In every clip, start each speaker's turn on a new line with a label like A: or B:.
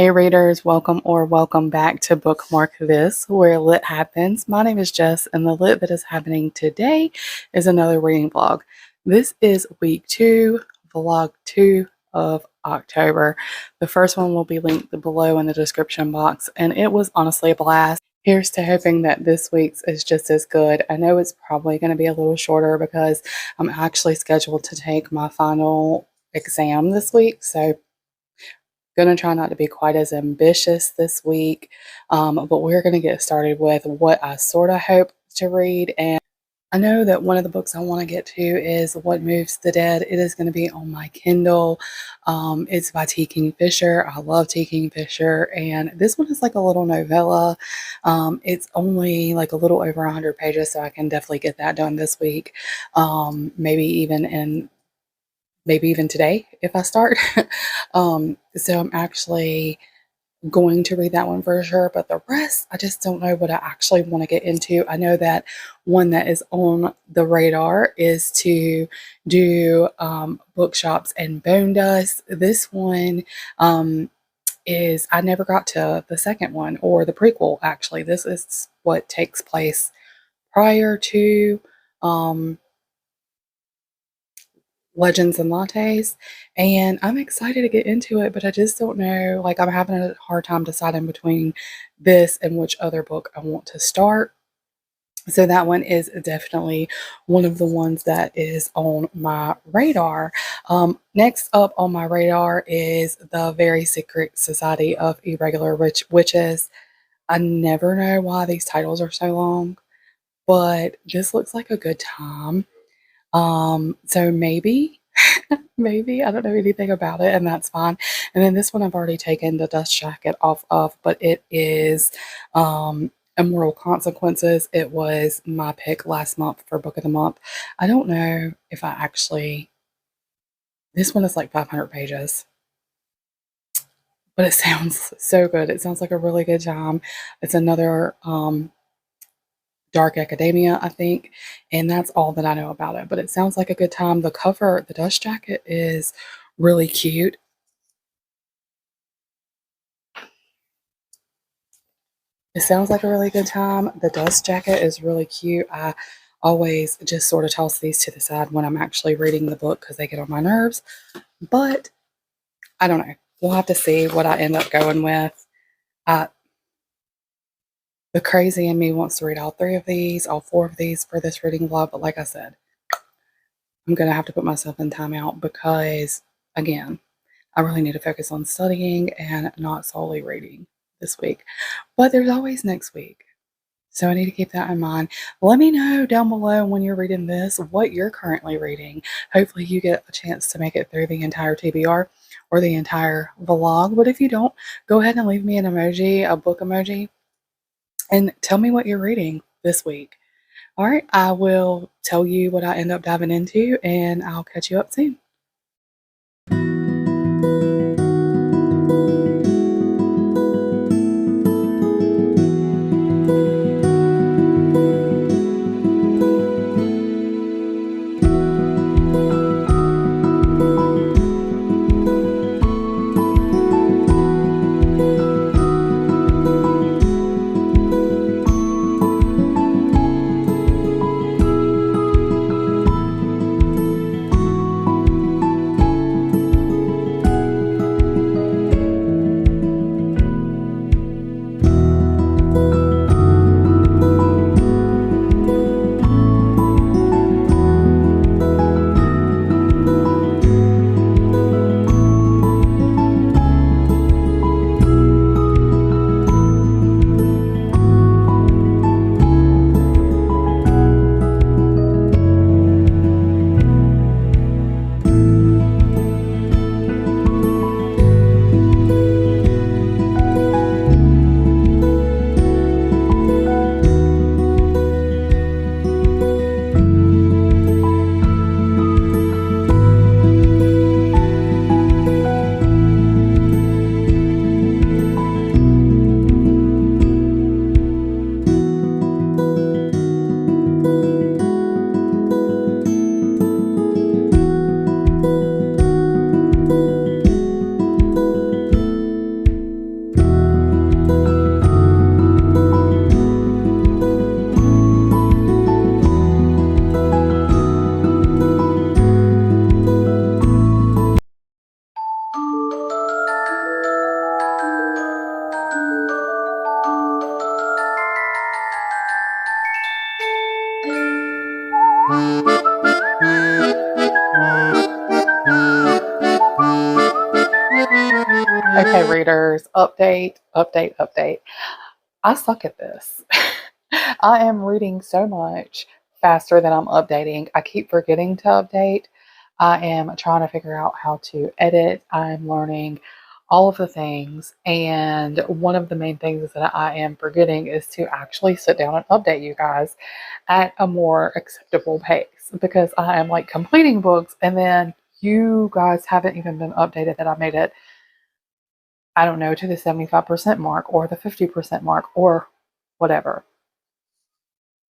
A: Hey readers, welcome back to Bookmark This, where lit happens. My name is Jess, and the lit that is happening today is another reading vlog. This is week 2, vlog 2 of October. The first one will be linked below in the description box, and it was honestly a blast. Here's to hoping that this week's is just as good. I know it's probably going to be a little shorter because I'm actually scheduled to take my final exam this week, so gonna try not to be quite as ambitious this week, but we're gonna get started with what I sort of hope to read. And I know that one of the books I want to get to is What Moves the Dead. It is going to be on my Kindle. It's by T. Kingfisher. I love T. Kingfisher, and this one is like a little novella. It's only like a little over 100 pages, so I can definitely get that done this week. Maybe even today if I start. So I'm actually going to read that one for sure, but the rest, I just don't know what I actually want to get into. I know that one that is on the radar is to do Bookshops and Bonedust. This one is, I never got to the second one or the prequel, actually. This is what takes place prior to Legends and Lattes, and I'm excited to get into it, but I just don't know, like I'm having a hard time deciding between this and which other book I want to start. So that one is definitely one of the ones that is on my radar. Next up on my radar is The Very Secret Society of Irregular Witches. I never know why these titles are so long, but this looks like a good time. So maybe, maybe, I don't know anything about it, and that's fine. And then this one I've already taken the dust jacket off of, but it is Immortal Consequences. It was my pick last month for Book of the Month. I don't know if I actually, this one is like 500 pages, but it sounds so good. It sounds like a really good time. It's another dark academia, I think, and that's all that I know about it, but it sounds like a good time. The cover, the dust jacket, is really cute. It sounds like a really good time. The dust jacket is really cute. I always just sort of toss these to the side when I'm actually reading the book because they get on my nerves, but I don't know. We'll have to see what I end up going with. The crazy in me wants to read all 3 of these, all 4 of these for this reading vlog, but like I said, I'm going to have to put myself in timeout because, again, I really need to focus on studying and not solely reading this week. But there's always next week. So I need to keep that in mind. Let me know down below when you're reading this what you're currently reading. Hopefully you get a chance to make it through the entire TBR or the entire vlog. But if you don't, go ahead and leave me an emoji, a book emoji, and tell me what you're reading this week. All right, I will tell you what I end up diving into, and I'll catch you up soon. update, update, update. I suck at this. I am reading so much faster than I'm updating. I keep forgetting to update. I am trying to figure out how to edit. I'm learning all of the things. And one of the main things that I am forgetting is to actually sit down and update you guys at a more acceptable pace because I am like completing books and then you guys haven't even been updated that I made it, I don't know, to the 75% mark or the 50% mark or whatever.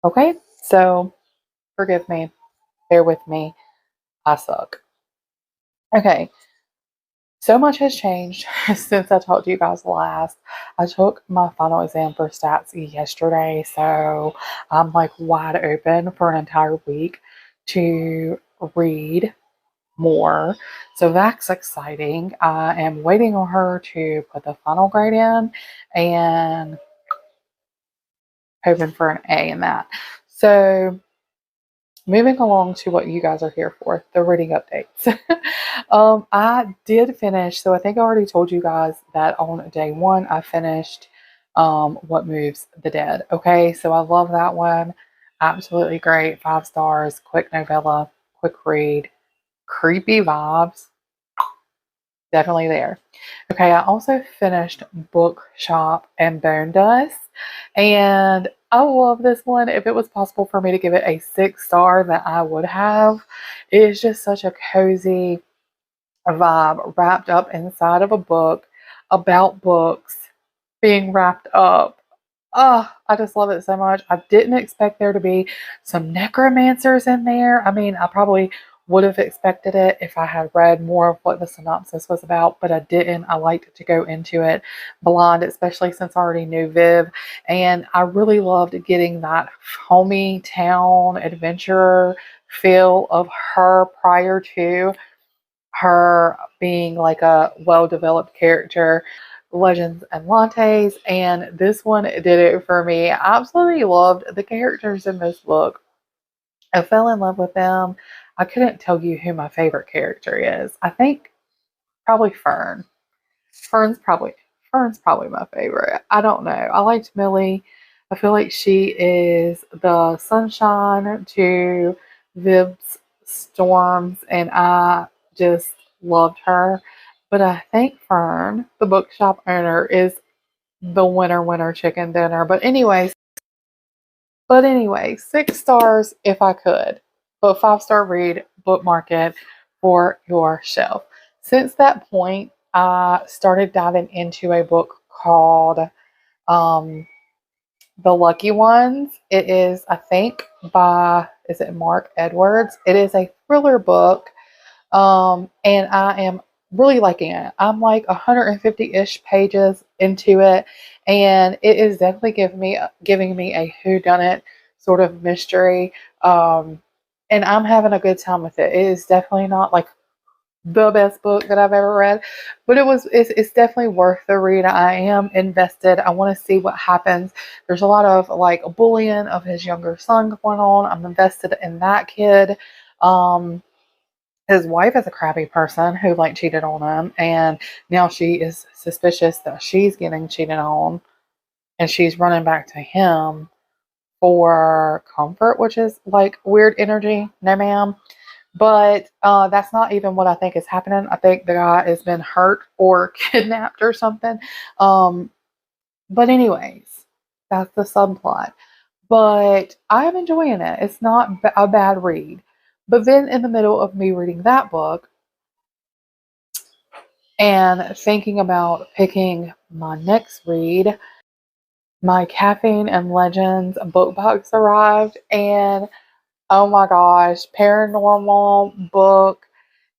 A: Okay, so forgive me, bear with me, I suck. Okay, so much has changed since I talked to you guys last. I took my final exam for stats yesterday, so I'm like wide open for an entire week to read more. So that's exciting. I am waiting on her to put the final grade in and hoping for an A in that. So moving along to what you guys are here for, the reading updates. I did finish, so I think I already told you guys that on day one I finished What Moves the Dead. Okay, so I love that one. Absolutely great. 5 stars, quick novella, quick read, creepy vibes. Definitely there. Okay, I also finished Bookshop and Bonedust, and I love this one. If it was possible for me to give it a 6 star, then I would have. It is just such a cozy vibe wrapped up inside of a book about books being wrapped up. Oh, I just love it so much. I didn't expect there to be some necromancers in there. I mean, I probably would have expected it if I had read more of what the synopsis was about, but I didn't. I liked to go into it blind, especially since I already knew Viv. And I really loved getting that homey town adventurer feel of her prior to her being like a well-developed character. Legends and lattes, and this one did it for me. I absolutely loved the characters in this book. I fell in love with them. I couldn't tell you who my favorite character is. I think probably Fern. Fern's probably Fern's probably my favorite. I don't know. I liked Millie. I feel like she is the sunshine to Viv's storms, and I just loved her. But I think Fern, the bookshop owner, is the winner chicken dinner. But anyway, 6 stars if I could. But 5 star read, bookmark it for your shelf. Since that point, I started diving into a book called um, The Lucky Ones. It is, I think, by, is it Mark Edwards? It is a thriller book, and I am really liking it. I'm like 150-ish pages into it, and it is definitely giving me a whodunit sort of mystery. And I'm having a good time with it. It is definitely not like the best book that I've ever read, but it's definitely worth the read. I am invested. I want to see what happens. There's a lot of like bullying of his younger son going on. I'm invested in that kid. Um, his wife is a crappy person who like cheated on him, and now she is suspicious that she's getting cheated on, and she's running back to him for comfort, which is like weird energy. No, ma'am. But that's not even what I think is happening. I think the guy has been hurt or kidnapped or something. Um, but anyways, that's the subplot. But I'm enjoying it. It's not a bad read. But then in the middle of me reading that book and thinking about picking my next read, my Caffeine and Legends book box arrived, and oh my gosh, paranormal book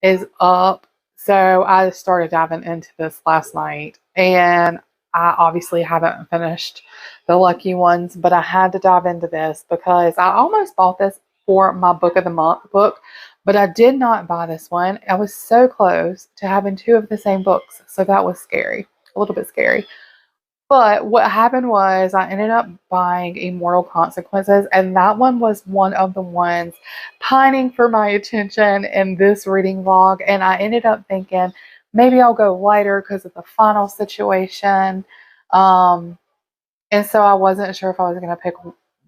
A: is up. So I started diving into this last night, and I obviously haven't finished the Lucky Ones, but I had to dive into this because I almost bought this for my book of the month book, but I did not buy this one. I was so close to having two of the same books, so that was scary, a little bit scary. But what happened was I ended up buying Immortal Consequences, and that one was one of the ones pining for my attention in this reading vlog. And I ended up thinking, maybe I'll go lighter because of the final situation. Um, and so I wasn't sure if I was going to pick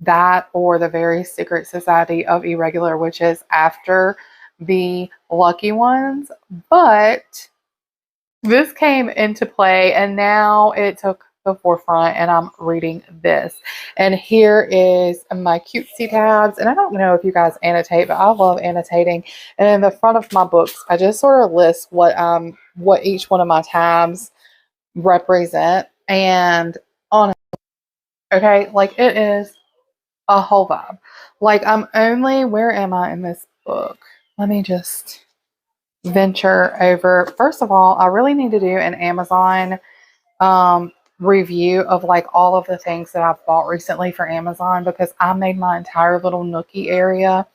A: that or the Very Secret Society of Irregular Witches after the Lucky Ones. But this came into play and now it took the forefront and I'm reading this. And here is my cutesy tabs. And I don't know if you guys annotate, but I love annotating. And in the front of my books, I just sort of list what each one of my tabs represent. And on okay, like it is a whole vibe. Like I'm only, where am I in this book? Let me just venture over. First of all, I really need to do an Amazon review of like all of the things that I've bought recently for Amazon, because I made my entire little nookie area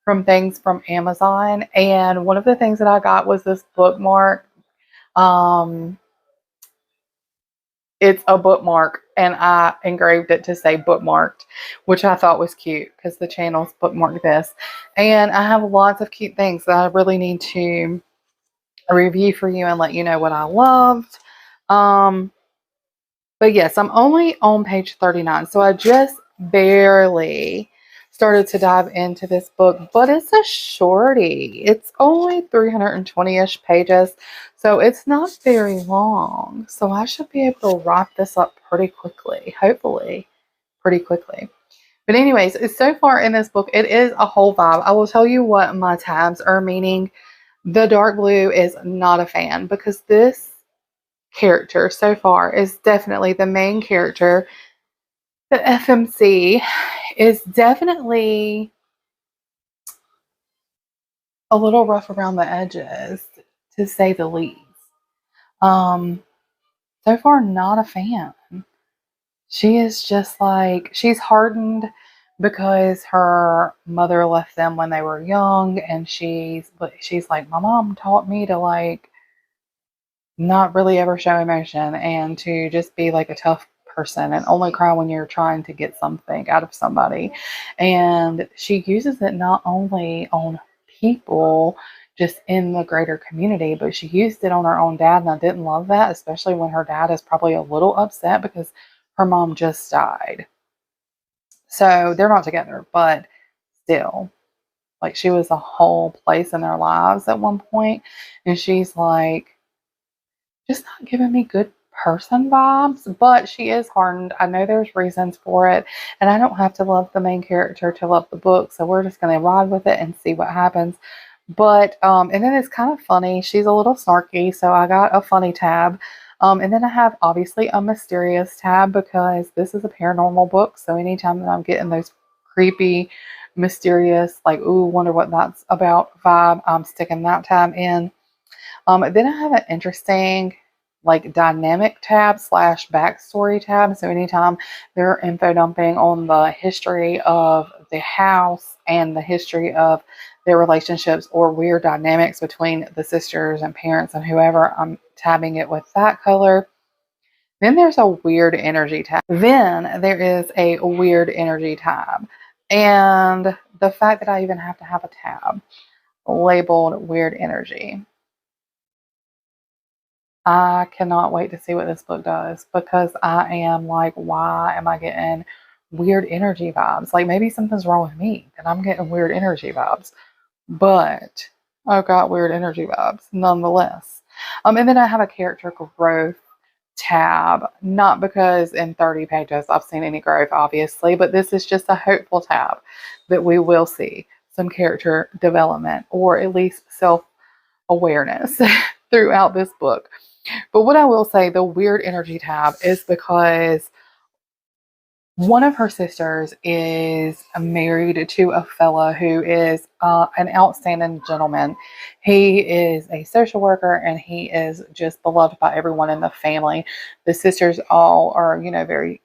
A: from things from Amazon. And one of the things that I got was this bookmark. Um, it's a bookmark and I engraved it to say bookmarked, which I thought was cute because the channel's Bookmark This. And I have lots of cute things that I really need to review for you and let you know what I loved. But yes, I'm only on page 39. So I just barely started to dive into this book, but it's a shorty. It's only 320-ish pages. So it's not very long. So I should be able to wrap this up pretty quickly, hopefully pretty quickly. But anyways, so far in this book, it is a whole vibe. I will tell you what my tabs are meaning. The dark blue is not a fan because this character so far is definitely the main character. The FMC is definitely a little rough around the edges, to say the least. Um, so far, not a fan. She is just like, she's hardened because her mother left them when they were young, and she's like, my mom taught me to like not really ever show emotion and to just be like a tough person and only cry when you're trying to get something out of somebody. And she uses it not only on people just in the greater community, but she used it on her own dad. And I didn't love that, especially when her dad is probably a little upset because her mom just died. So they're not together, but still, like she was a whole place in their lives at one point. And she's like, just not giving me good person vibes, but she is hardened. I know there's reasons for it, and I don't have to love the main character to love the book, so we're just going to ride with it and see what happens. But and then it's kind of funny. She's a little snarky, so I got a funny tab. And then I have obviously a mysterious tab because this is a paranormal book, so anytime that I'm getting those creepy, mysterious, like, ooh, wonder what that's about vibe, I'm sticking that tab in. Then I have an interesting like dynamic tab slash backstory tab. So anytime they're info dumping on the history of the house and the history of their relationships or weird dynamics between the sisters and parents and whoever, I'm tabbing it with that color. Then there's a weird energy tab. Then there is a weird energy tab. And the fact that I even have to have a tab labeled weird energy, I cannot wait to see what this book does, because I am like, why am I getting weird energy vibes? Like maybe something's wrong with me and I'm getting weird energy vibes, but I've got weird energy vibes nonetheless. And then I have a character growth tab, not because in 30 pages I've seen any growth, obviously, but this is just a hopeful tab that we will see some character development or at least self awareness throughout this book. But what I will say, the weird energy tab is because one of her sisters is married to a fella who is an outstanding gentleman. He is a social worker and he is just beloved by everyone in the family. The sisters all are, very,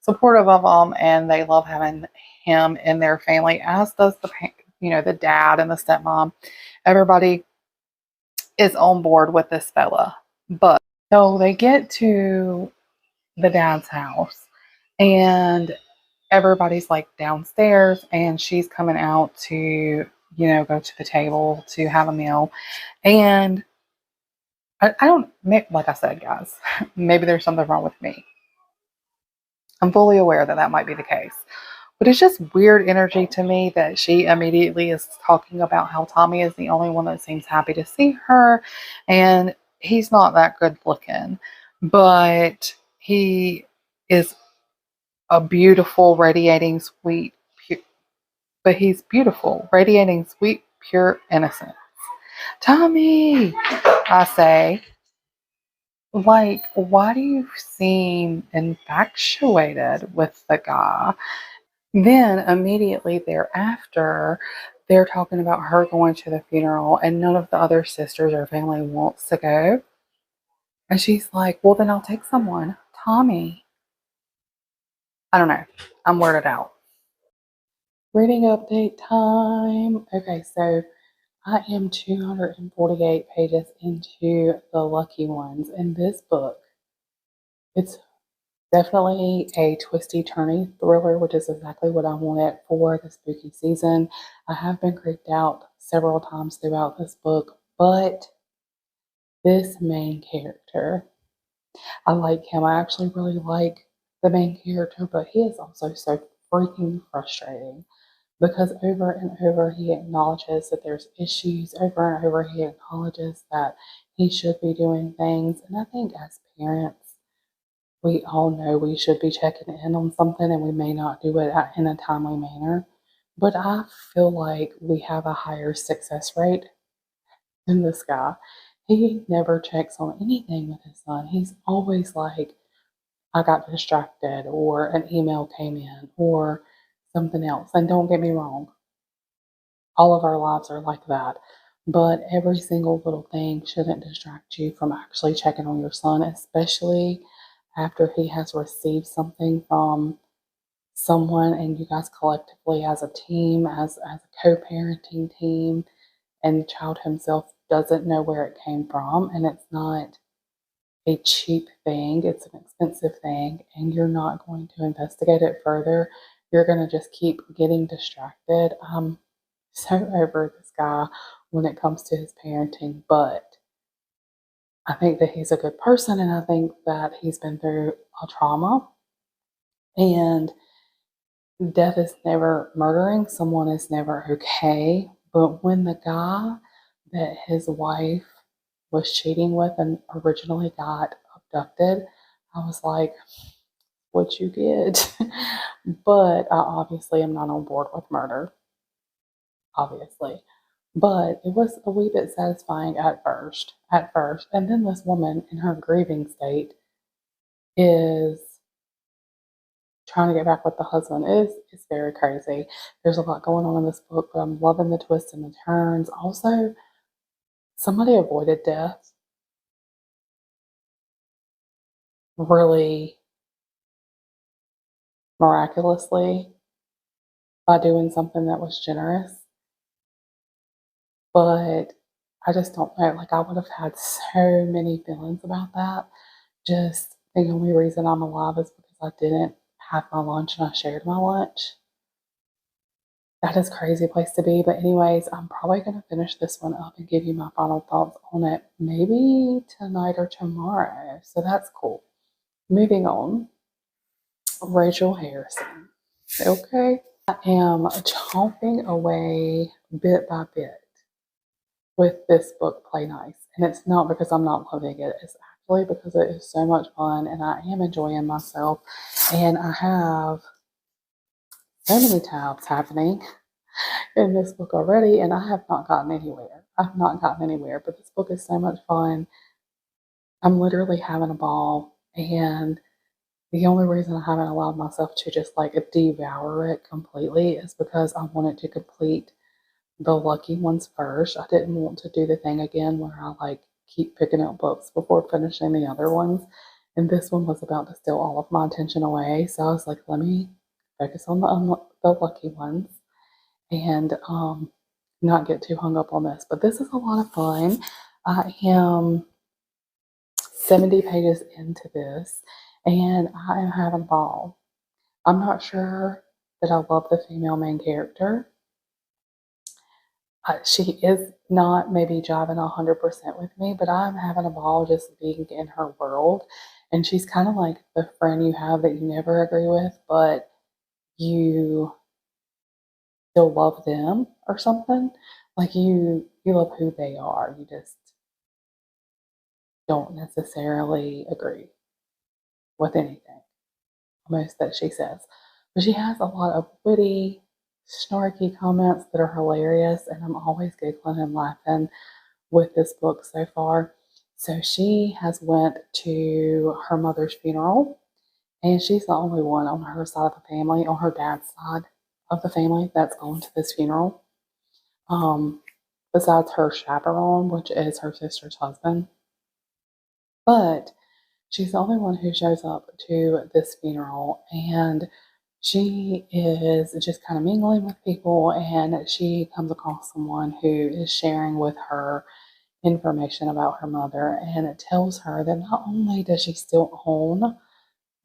A: supportive of him, and they love having him in their family, as does the dad and the stepmom. Everybody is on board with this fella. But so they get to the dad's house and everybody's like downstairs and she's coming out to, go to the table to have a meal. And I don't, like I said, guys, maybe there's something wrong with me. I'm fully aware that that might be the case. But it's just weird energy to me that she immediately is talking about how Tommy is the only one that seems happy to see her. And he's not that good looking, but he is a beautiful, radiating, sweet, but he's beautiful, radiating, sweet, pure innocence. Tommy, I say, like, why do you seem infatuated with the guy? Then immediately thereafter, they're talking about her going to the funeral, and none of the other sisters or family wants to go. And she's like, well, then I'll take someone. Tommy. I don't know. I'm worded out. Reading update time. Okay, so I am 248 pages into The Lucky Ones. In this book, it's definitely a twisty, turny thriller, which is exactly what I wanted for the spooky season. I have been creeped out several times throughout this book, but this main character, I like him. I actually really like the main character, but he is also so freaking frustrating because over and over he acknowledges that there's issues, over and over he acknowledges that he should be doing things. And I think as parents, we all know we should be checking in on something and we may not do it in a timely manner. But I feel like we have a higher success rate than this guy. He never checks on anything with his son. He's always like, I got distracted, or an email came in, or something else. And don't get me wrong, all of our lives are like that. But every single little thing shouldn't distract you from actually checking on your son, especially after he has received something from someone and you guys collectively as a team, as a co-parenting team, and the child himself doesn't know where it came from, and it's not a cheap thing, it's an expensive thing, and you're not going to investigate it further. You're going to just keep getting distracted. I'm so over this guy when it comes to his parenting, but I think that he's a good person, and I think that he's been through a trauma, and death is never, murdering someone is never okay. But when the guy that his wife was cheating with and originally got abducted, I was like, what you get? But I obviously am not on board with murder, obviously. But it was a wee bit satisfying at first. And then this woman in her grieving state is trying to get back with the husband. It's very crazy. There's a lot going on in this book, but I'm loving the twists and the turns. Also, somebody avoided death really miraculously by doing something that was generous. But I just don't know. Like, I would have had so many feelings about that. Just the only reason I'm alive is because I didn't have my lunch and I shared my lunch. That is a crazy place to be. But anyways, I'm probably going to finish this one up and give you my final thoughts on it maybe tonight or tomorrow. So that's cool. Moving on. Rachel Harrison. Okay. I am chomping away bit by bit with this book, Play Nice. And it's not because I'm not loving it. It's actually because it is so much fun and I am enjoying myself. And I have so many tabs happening in this book already, and I have not gotten anywhere. I've not gotten anywhere, but this book is so much fun. I'm literally having a ball, and the only reason I haven't allowed myself to just like devour it completely is because I wanted to complete the lucky ones first. I didn't want to do the thing again where I like keep picking up books before finishing the other ones. And this one was about to steal all of my attention away. So I was like, let me focus on the lucky ones and not get too hung up on this. But this is a lot of fun. I am 70 pages into this and I am having a ball. I'm not sure that I love the female main character. She is not maybe jiving 100% with me, but I'm having a ball just being in her world. And she's kind of like the friend you have that you never agree with, but you still love them or something. Like you love who they are. You just don't necessarily agree with anything, most that she says. But she has a lot of witty, snarky comments that are hilarious, and I'm always giggling and laughing with this book so far. So she has went to her mother's funeral, and she's the only one on her side of the family, on her dad's side of the family, that's gone to this funeral. Um, Besides her chaperone, which is her sister's husband. But she's the only one who shows up to this funeral, and she is just kind of mingling with people, and she comes across someone who is sharing with her information about her mother, and it tells her that not only does she still own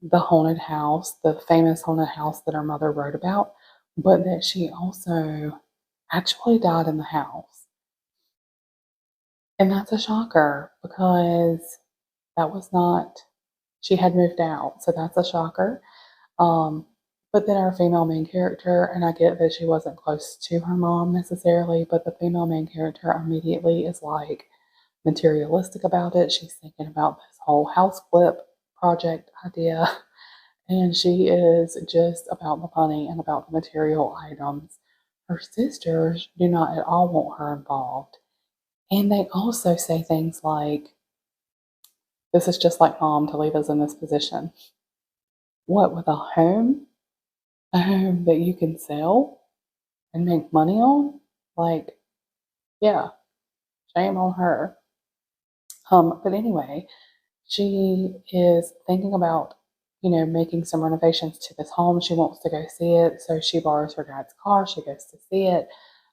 A: the haunted house, the famous haunted house that her mother wrote about, but that she also actually died in the house. And that's a shocker because that was not, she had moved out, so that's a shocker. Um, but then our female main character, and I get that she wasn't close to her mom necessarily, but the female main character immediately is like materialistic about it. She's thinking about this whole house flip project idea, and she is just about the money and about the material items. Her sisters do not at all want her involved. And they also say things like, this is just like mom to leave us in this position. What, with a home? A home that you can sell and make money on? Like, yeah, shame on her. But anyway, she is thinking about, making some renovations to this home. She wants to go see it, so she borrows her dad's car. She goes to see it.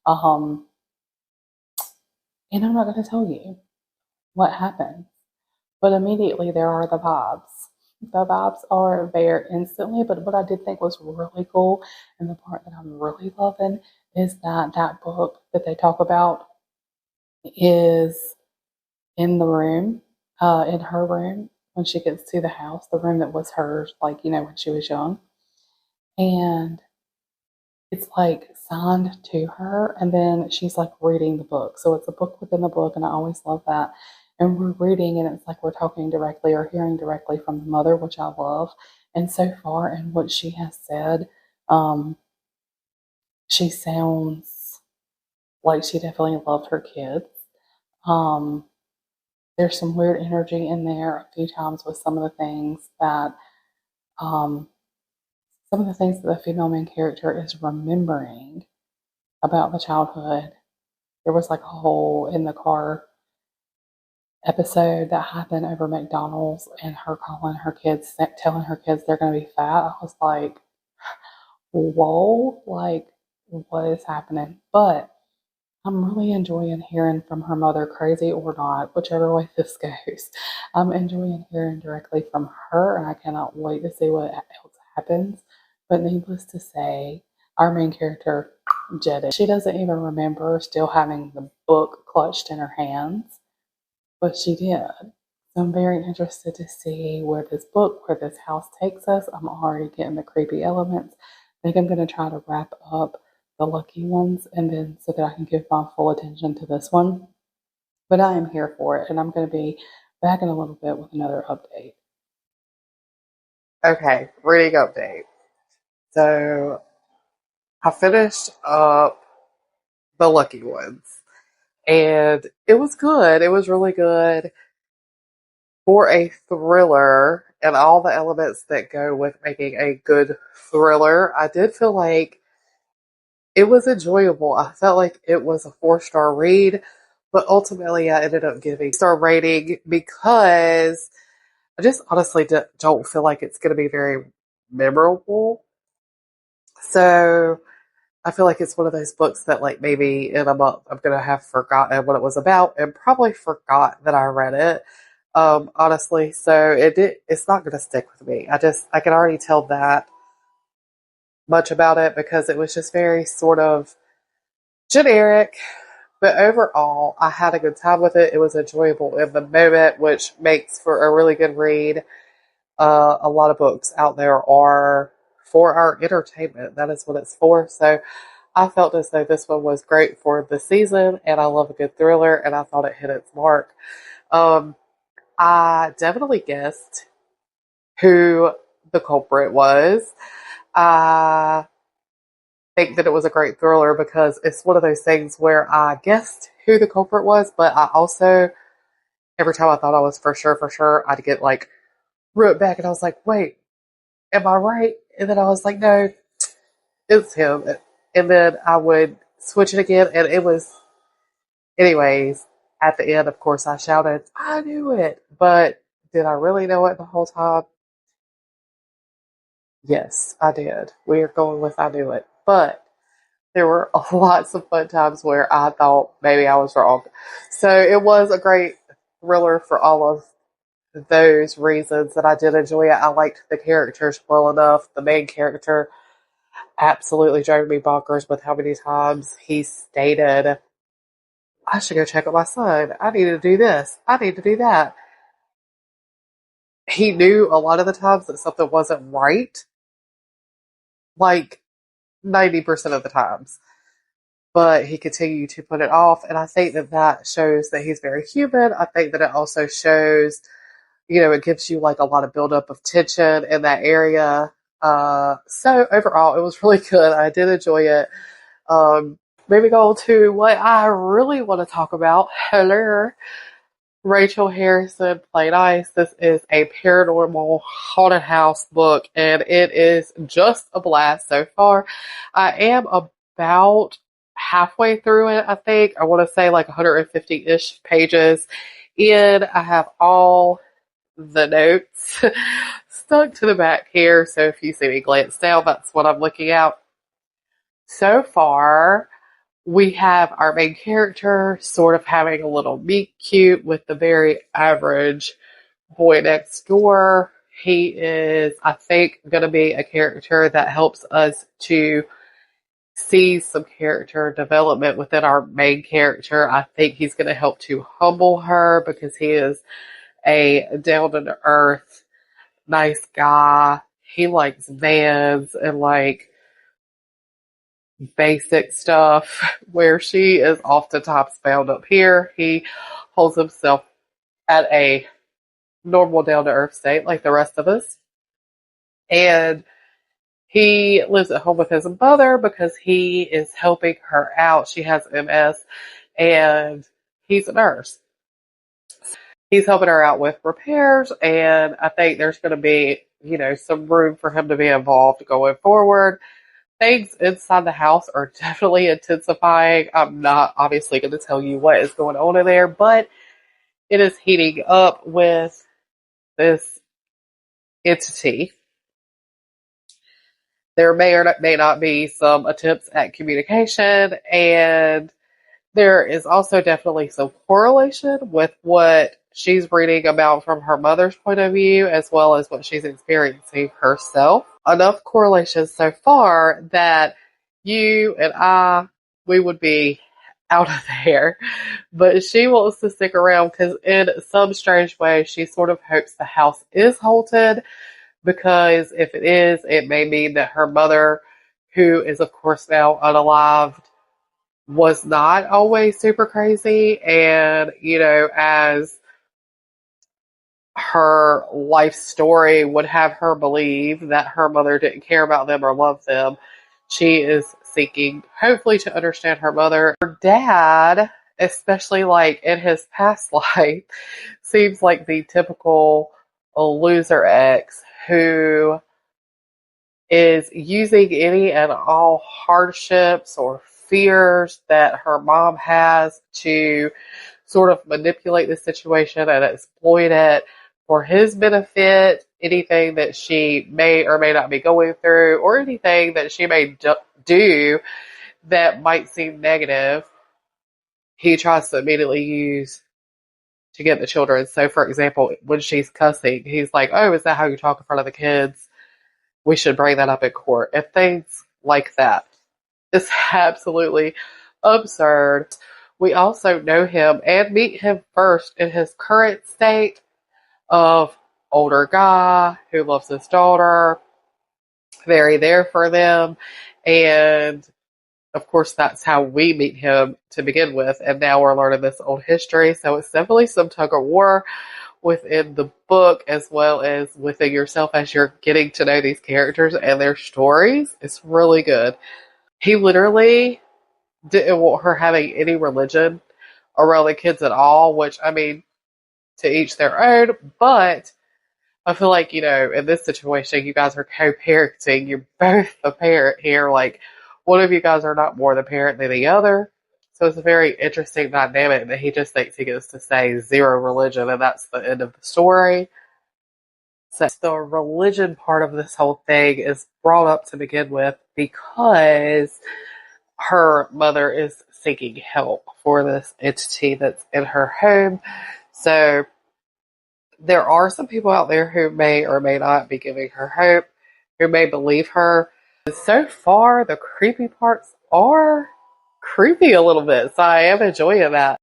A: Um, and I'm not going to tell you what happens, but immediately there are the vibes. The vibes are there instantly. But what I did think was really cool, and the part that I'm really loving, is that that book that they talk about is in the room, in her room when she gets to the house, the room that was hers, like, when she was young. And it's like signed to her, and then she's like reading the book. So it's a book within the book, and I always love that. And we're reading, and it's like we're talking directly or hearing directly from the mother, which I love. And so far, in what she has said, um, she sounds like she definitely loved her kids. Um, there's some weird energy in there a few times with um, some of the things that the female main character is remembering about the childhood. There was like a whole in the car episode that happened over McDonald's, and her calling her kids, telling her kids they're going to be fat. I was like, whoa, like, what is happening? But I'm really enjoying hearing from her mother, crazy or not, whichever way this goes. I'm enjoying hearing directly from her, and I cannot wait to see what else happens. But needless to say, our main character, Jetta, she doesn't even remember still having the book clutched in her hands, but she did. So I'm very interested to see where this book, where this house takes us. I'm already getting the creepy elements. I think I'm going to try to wrap up the lucky ones, and then so that I can give my full attention to this one. But I am here for it, and I'm going to be back in a little bit with another update. Okay, reading update. So I finished up the lucky ones, and it was good. It was really good for a thriller and all the elements that go with making a good thriller. I did feel like it was enjoyable. I felt like it was a 4-star read, but ultimately I ended up giving star rating because I just honestly don't feel like it's going to be very memorable. So I feel like it's one of those books that like maybe in a month I'm going to have forgotten what it was about and probably forgot that I read it. Honestly, so it's not going to stick with me. I can already tell that much about it because it was just very sort of generic.
B: But overall, I had a good time with it. It was enjoyable in the moment, which makes for a really good read. A lot of books out there are for our entertainment. That is what it's for. So I felt as though this one was great for the season, and I love a good thriller, and I thought it hit its mark. Um, I definitely guessed who the culprit was. I think that it was a great thriller because it's one of those things where I guessed who the culprit was, but I also, every time I thought I was for sure, I'd get like, wrote back and I was like, wait, am I right? And then I was like, no, it's him. And then I would switch it again, and it was, anyways, at the end, of course, I shouted, I knew it. But did I really know it the whole time? Yes, I did. We are going with I knew it. But there were lots of fun times where I thought maybe I was wrong. So it was a great thriller for all of those reasons that I did enjoy it. I liked the characters well enough. The main character absolutely drove me bonkers with how many times he stated, I should go check on my son. I need to do this. I need to do that. He knew a lot of the times that something wasn't right, like 90% of the times, but he continued to put it off. And I think that that shows that he's very human. I think that it also shows, it gives you like a lot of buildup of tension in that area. So overall, it was really good. I did enjoy it. Moving on to what I really want to talk about. Hello. Rachel Harrison Played Ice. This is a paranormal haunted house book, and it is just a blast so far. I am about halfway through it, I think. I want to say like 150-ish pages in. I have all the notes stuck to the back here, so if you see me glance down, that's what I'm looking at. So far, we have our main character sort of having a little meet cute with the very average boy next door. He is, I think, going to be a character that helps us to see some character development within our main character. I think he's going to help to humble her because he is a down to earth, nice guy. He likes vans and like basic stuff where she is oftentimes found up here. He holds himself at a normal down to earth state like the rest of us. And he lives at home with his mother because he is helping her out. She has MS and he's a nurse. He's helping her out with repairs, and I think there's going to be, some room for him to be involved going forward. Things inside the house are definitely intensifying. I'm not obviously going to tell you what is going on in there, but it is heating up with this entity. There may not be some attempts at communication, and there is also definitely some correlation with what she's reading about from her mother's point of view, as well as what she's experiencing herself. Enough correlation so far that you and I, we would be out of there. But she wants to stick around because in some strange way, she sort of hopes the house is haunted, because if it is, it may mean that her mother, who is of course now unalived, was not always super crazy. And, as her life story would have her believe that her mother didn't care about them or love them, she is seeking, hopefully, to understand her mother. Her dad, especially like in his past life, seems like the typical loser ex who is using any and all hardships or fears that her mom has to sort of manipulate the situation and exploit it for his benefit. Anything that she may or may not be going through, or anything that she may do that might seem negative, he tries to immediately use to get the children. So, for example, when she's cussing, he's like, "Oh, is that how you talk in front of the kids? We should bring that up in court," and things like that. It's absolutely absurd. we also know him and meet him first in his current state of older guy who loves his daughter, very there for them. And of course, that's how we meet him to begin with. And now we're learning this old history. So it's definitely some tug of war within the book as well as within yourself as you're getting to know these characters and their stories. It's really good. He literally didn't want her having any religion around the kids at all, which, I mean, to each their own, but I feel like, in this situation, you guys are co-parenting. You're both the parent here. Like, one of you guys are not more the parent than the other. So it's a very interesting dynamic that he just thinks he gets to say zero religion, and that's the end of the story. So the religion part of this whole thing is brought up to begin with because her mother is seeking help for this entity that's in her home. So there are some people out there who may or may not be giving her hope, who may believe her. So far, the creepy parts are creepy a little bit, so I am enjoying that.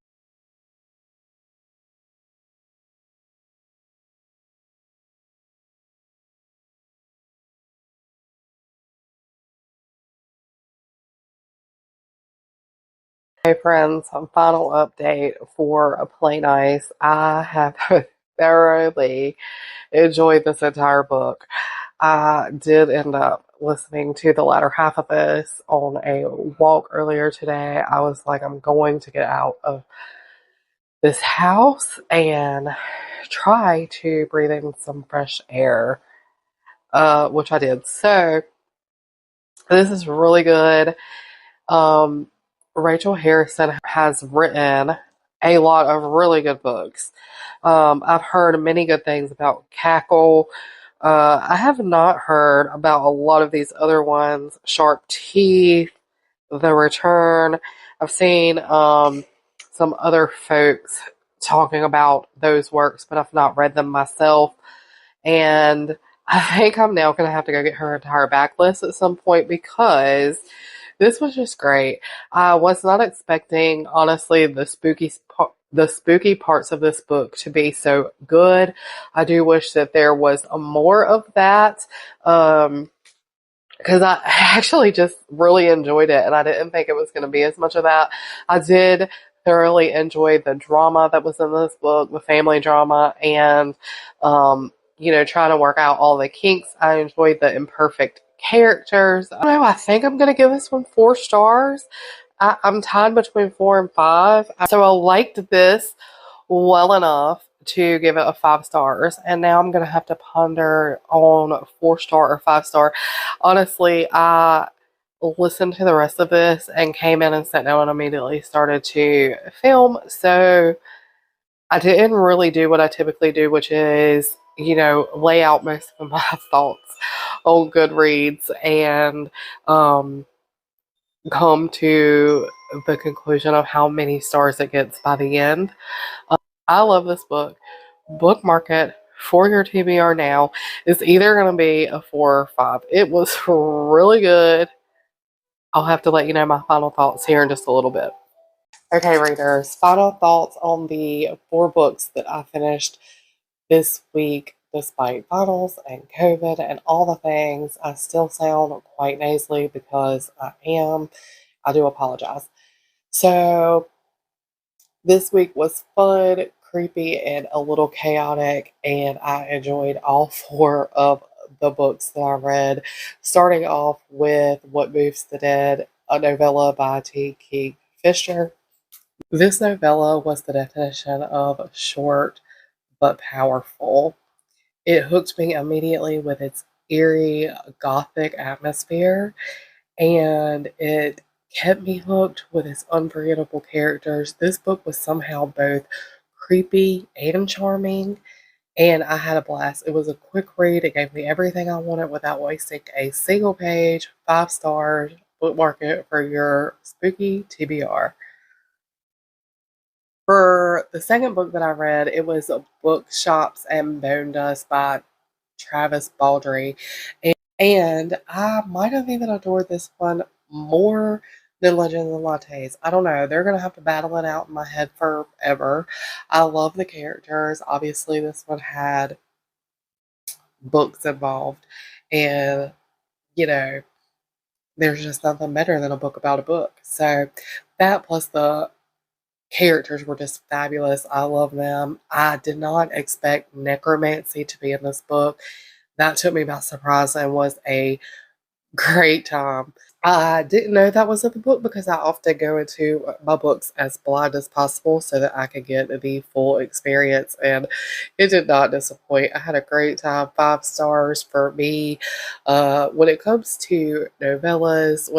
B: Hey friends, final update for a Play Nice. I have thoroughly enjoyed this entire book. I did end up listening to the latter half of this on a walk earlier today. I was like, I'm going to get out of this house and try to breathe in some fresh air, which I did. So this is really good. Um, Rachel Harrison has written a lot of really good books. I've heard many good things about Cackle. I have not heard about a lot of these other ones. Sharp Teeth, The Return. I've seen some other folks talking about those works, but I've not read them myself. And I think I'm now going to have to go get her entire backlist at some point because this was just great. I was not expecting, honestly, the spooky parts of this book to be so good. I do wish that there was more of that. Because I actually just really enjoyed it, and I didn't think it was going to be as much of that. I did thoroughly enjoy the drama that was in this book, the family drama, and trying to work out all the kinks. I enjoyed the imperfect characters. I don't know. I think I'm going to give this one 4 stars. I'm tied between 4 and 5. So I liked this well enough to give it a 5 stars, and now I'm gonna have to ponder on 4 star or 5 star. Honestly, I listened to the rest of this and came in and sat down and immediately started to film. So I didn't really do what I typically do, which is lay out most of my thoughts on Goodreads and come to the conclusion of how many stars it gets by the end. I love this book. Bookmark it for your TBR now. It's either going to be a 4 or 5. It was really good. I'll have to let you know my final thoughts here in just a little bit. Okay, readers, final thoughts on the 4 books that I finished this week. Despite finals and COVID and all the things, I still sound quite nasally because I am. I do apologize. So this week was fun, creepy, and a little chaotic, and I enjoyed all 4 of the books that I read, starting off with What Moves the Dead, a novella by T. Keith Fisher. This novella was the definition of short but powerful. It hooked me immediately with its eerie, gothic atmosphere, and it kept me hooked with its unforgettable characters. This book was somehow both creepy and charming, and I had a blast. It was a quick read. It gave me everything I wanted without wasting a single page. 5 stars. Bookmark it for your spooky TBR. For the second book that I read, it was Bookshops and Bonedust by Travis Baldry. And I might have even adored this one more than Legends and Lattes. I don't know. They're gonna have to battle it out in my head forever. I love the characters. Obviously, this one had books involved, and you know, there's just nothing better than a book about a book. So that plus the characters were just fabulous. I love them. I did not expect necromancy to be in this book. That took me by surprise and was a great time. I didn't know that was in the book because I often go into my books as blind as possible so that I could get the full experience, and it did not disappoint. I had a great time. 5 stars for me. When it comes to novellas,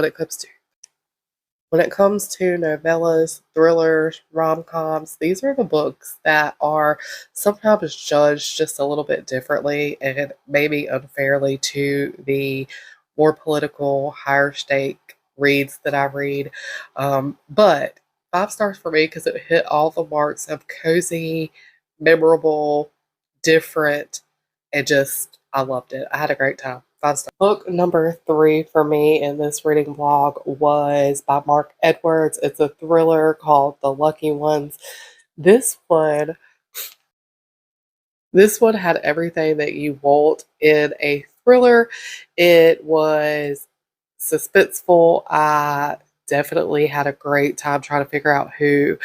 B: thrillers, rom-coms, these are the books that are sometimes judged just a little bit differently and maybe unfairly to the more political, higher stake reads that I read. But 5 stars for me because it hit all the marks of cozy, memorable, different, and just, I loved it. I had a great time. 5 stars. Book number 3 for me in this reading vlog was by Mark Edwards. It's a thriller called The Lucky Ones. This one, this one had everything that you want in a thriller. It was suspenseful. I definitely had a great time trying to figure out who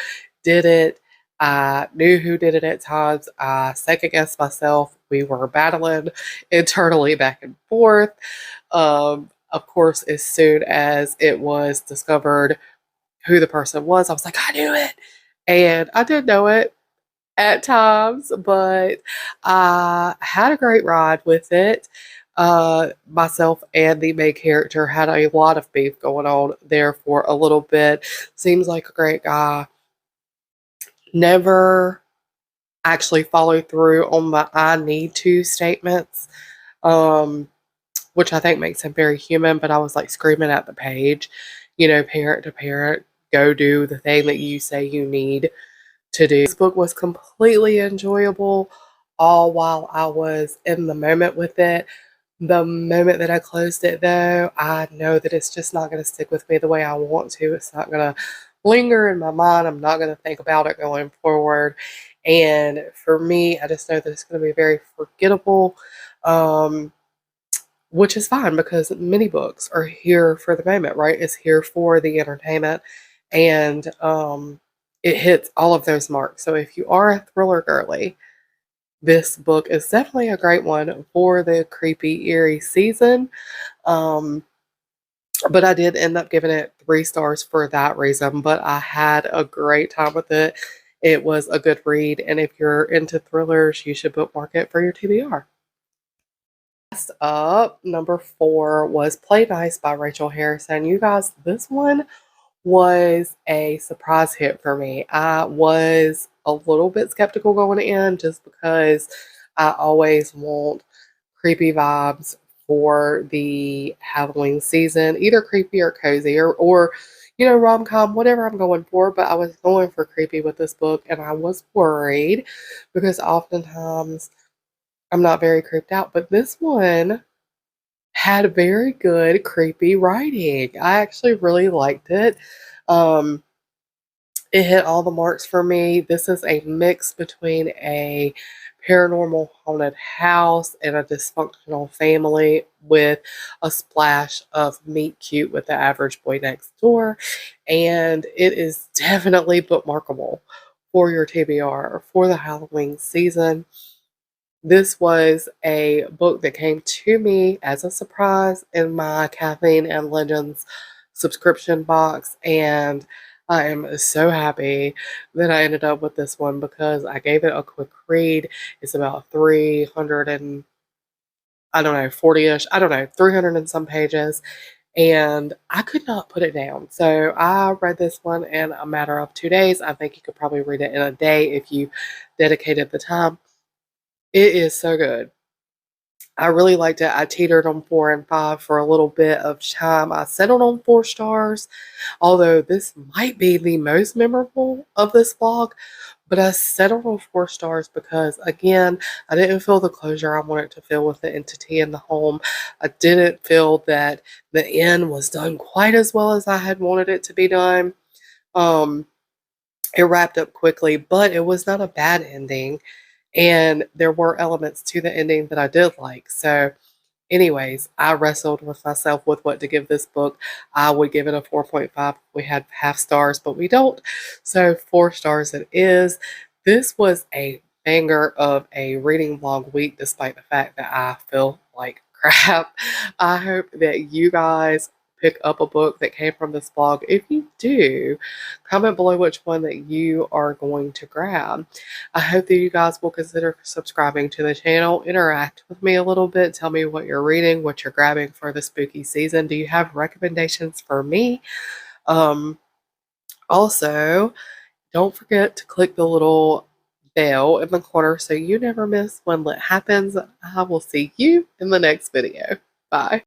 B: did it. I knew who did it at times. I second guessed myself. We were battling internally back and forth. Of course, as soon as it was discovered who the person was, I was like, I knew it. And I did know it at times, but I had a great ride with it. Myself and the main character had a lot of beef going on there for a little bit. Seems like a great guy. Never actually followed through on my I need to statements, um, which I think makes him very human, but I was like screaming at the page, parent to parent, go do the thing that you say you need to do. This book was completely enjoyable, all while I was in the moment with it. The moment that I closed it, though, I know that it's just not going to stick with me the way I want to. It's not going to linger in my mind. I'm not going to think about it going forward. And for me, I just know that it's going to be very forgettable, um, which is fine because many books are here for the moment, right? It's here for the entertainment. And it hits all of those marks. So if you are a thriller girly, this book is definitely a great one for the creepy, eerie season. Um, but I did end up giving it 3 stars for that reason. But I had a great time with it. It was a good read. And if you're into thrillers, you should bookmark it for your TBR. Next up, number 4 was Play Nice by Rachel Harrison. You guys, this one was a surprise hit for me. I was a little bit skeptical going in just because I always want creepy vibes for the Halloween season, either creepy or cozy or rom-com, whatever I'm going for. But I was going for creepy with this book, and I was worried because oftentimes I'm not very creeped out. But this one had very good creepy writing. I actually really liked it. Um, it hit all the marks for me. This is a mix between a paranormal haunted house and a dysfunctional family with a splash of meet cute with the average boy next door. And it is definitely bookmarkable for your TBR for the Halloween season. This was a book that came to me as a surprise in my Caffeine and Legends subscription box, and I am so happy that I ended up with this one because I gave it a quick read. It's about 300 and I don't know, 40-ish, I don't know, 300 and some pages, and I could not put it down. So I read this one in a matter of 2 days. I think you could probably read it in a day if you dedicated the time. It is so good. I really liked it. I teetered on 4 and 5 for a little bit of time. I settled on 4 stars, although this might be the most memorable of this vlog. But I settled on 4 stars because, again, I didn't feel the closure I wanted to feel with the entity in the home. I didn't feel that the end was done quite as well as I had wanted it to be done. Um, it wrapped up quickly, but it was not a bad ending. And there were elements to the ending that I did like. So, anyways, I wrestled with myself with what to give this book. I would give it a 4.5 if we had half stars, but we don't. So 4 stars it is. This was a banger of a reading vlog week, despite the fact that I feel like crap. I hope that you guys pick up a book that came from this vlog. If you do, comment below which one that you are going to grab. I hope that you guys will consider subscribing to the channel, interact with me a little bit, tell me what you're reading, what you're grabbing for the spooky season. Do you have recommendations for me? Um, Also, don't forget to click the little bell in the corner so you never miss when lit happens. I will see you in the next video. Bye.